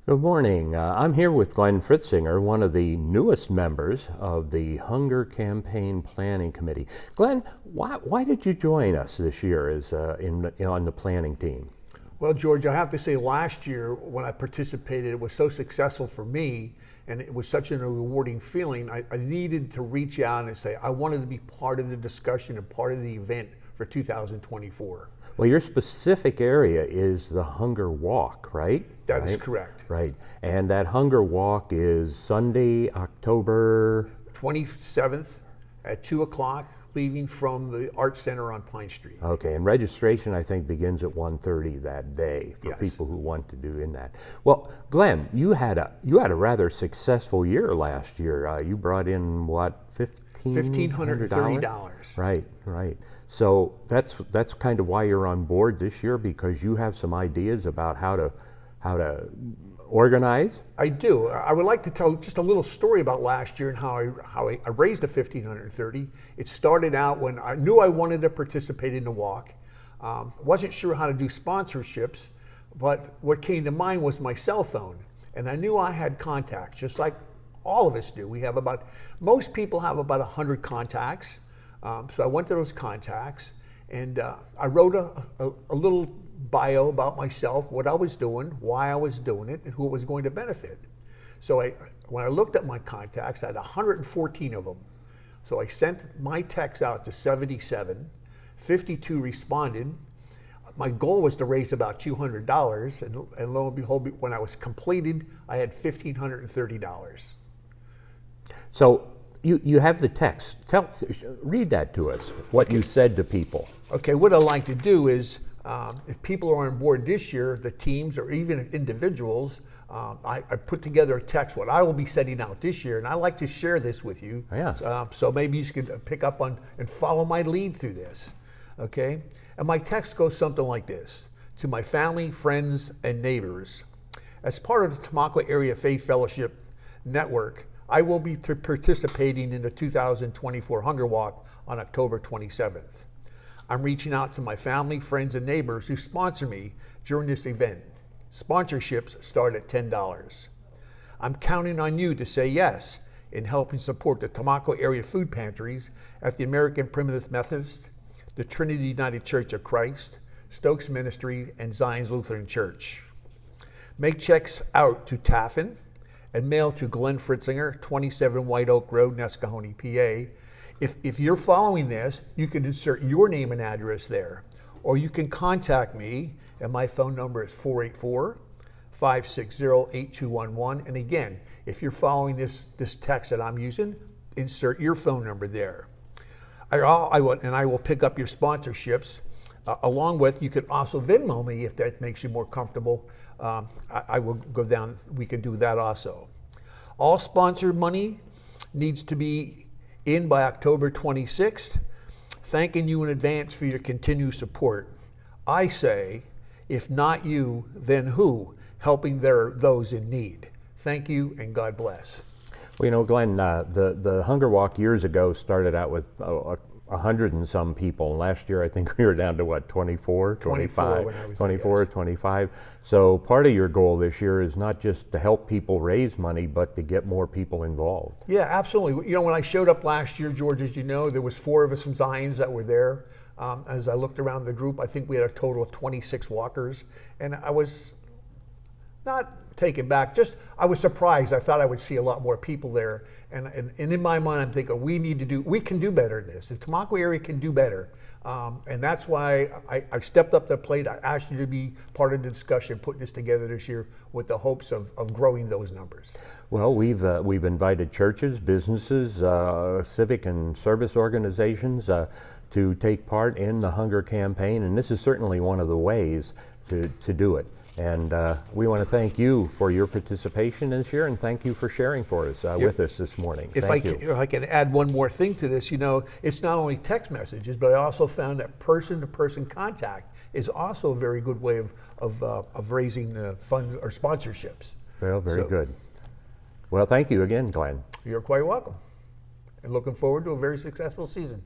Good morning. I'm here with Glenn Fritzinger, one of the newest members of the Hunger Campaign Planning Committee. Glenn, why did you join us this year as on the planning team? Well, George, I have to say last year when I participated, it was so successful for me and it was such a rewarding feeling. I needed to reach out and say I wanted to be part of the discussion and part of the event for 2024. Well, your specific area is the Hunger Walk, right? That is correct. Right. And that Hunger Walk is Sunday, October 27th at 2 o'clock, leaving from the Art Center on Pine Street. Okay, and registration I think begins at 1:30 that day for Yes. people who want to do in that. Well, Glenn, you had a rather successful year last year. You brought in what, $1,530. Right, right. So that's kind of why you're on board this year, because you have some ideas about how to organize. I do. I would like to tell just a little story about last year and how I raised the $1,530. It started out when I knew I wanted to participate in the walk. Wasn't sure how to do sponsorships, but what came to mind was my cell phone, and I knew I had contacts, just like all of us do. Most people have about 100 contacts. So I went to those contacts and I wrote a little bio about myself, what I was doing, why I was doing it, and who it was going to benefit. So when I looked at my contacts, I had 114 of them. So I sent my text out to 77, 52 responded. My goal was to raise about $200, and lo and behold, when I was completed, I had $1,530. So you have the text. Read that to us, what you said to people. Okay, what I'd like to do is, if people are on board this year, the teams or even individuals, I put together a text, what I will be sending out this year, and I like to share this with you. Yeah. So maybe you could pick up on and follow my lead through this, okay? And my text goes something like this: to my family, friends, and neighbors. As part of the Tamaqua Area Faith Fellowship Network, I will be participating in the 2024 Hunger Walk on October 27th. I'm reaching out to my family, friends, and neighbors who sponsor me during this event. Sponsorships start at $10. I'm counting on you to say yes in helping support the Tamaqua area food pantries at the American Primitive Methodist, the Trinity United Church of Christ, Stokes Ministry, and Zion's Lutheran Church. Make checks out to Taffin and mail to Glenn Fritzinger, 27 White Oak Road, Nescahoning, PA. If you're following this, you can insert your name and address there, or you can contact me, and my phone number is 484-560-8211. And again, if you're following this text that I'm using, insert your phone number there. I will pick up your sponsorships. Along with, you could also Venmo me if that makes you more comfortable. I will go down, we can do that also. All sponsored money needs to be in by October 26th. Thanking you in advance for your continued support. I say, if not you, then who? Helping those in need. Thank you and God bless. Well, you know, Glenn, the Hunger Walk years ago started out with 100 and some people. Last year, I think we were down to what, 24, 25, 24, yes. 25. So part of your goal this year is not just to help people raise money, but to get more people involved. Yeah, absolutely. You know, when I showed up last year, George, as you know, there was 4 of us from Zions that were there. As I looked around the group, I think we had a total of 26 walkers, and I was not taken back. I was surprised. I thought I would see a lot more people there. And in my mind, I'm thinking we can do better than this. The Tamaqua area can do better. And that's why I stepped up to the plate. I asked you to be part of the discussion, putting this together this year with the hopes of growing those numbers. Well, we've invited churches, businesses, civic and service organizations to take part in the Hunger Campaign. And this is certainly one of the ways to do it. And we want to thank you for your participation this year, and thank you for sharing with us this morning. If I can add one more thing to this, you know, it's not only text messages, but I also found that person-to-person contact is also a very good way of raising funds or sponsorships. Well, very good. Well, thank you again, Glenn. You're quite welcome. And looking forward to a very successful season.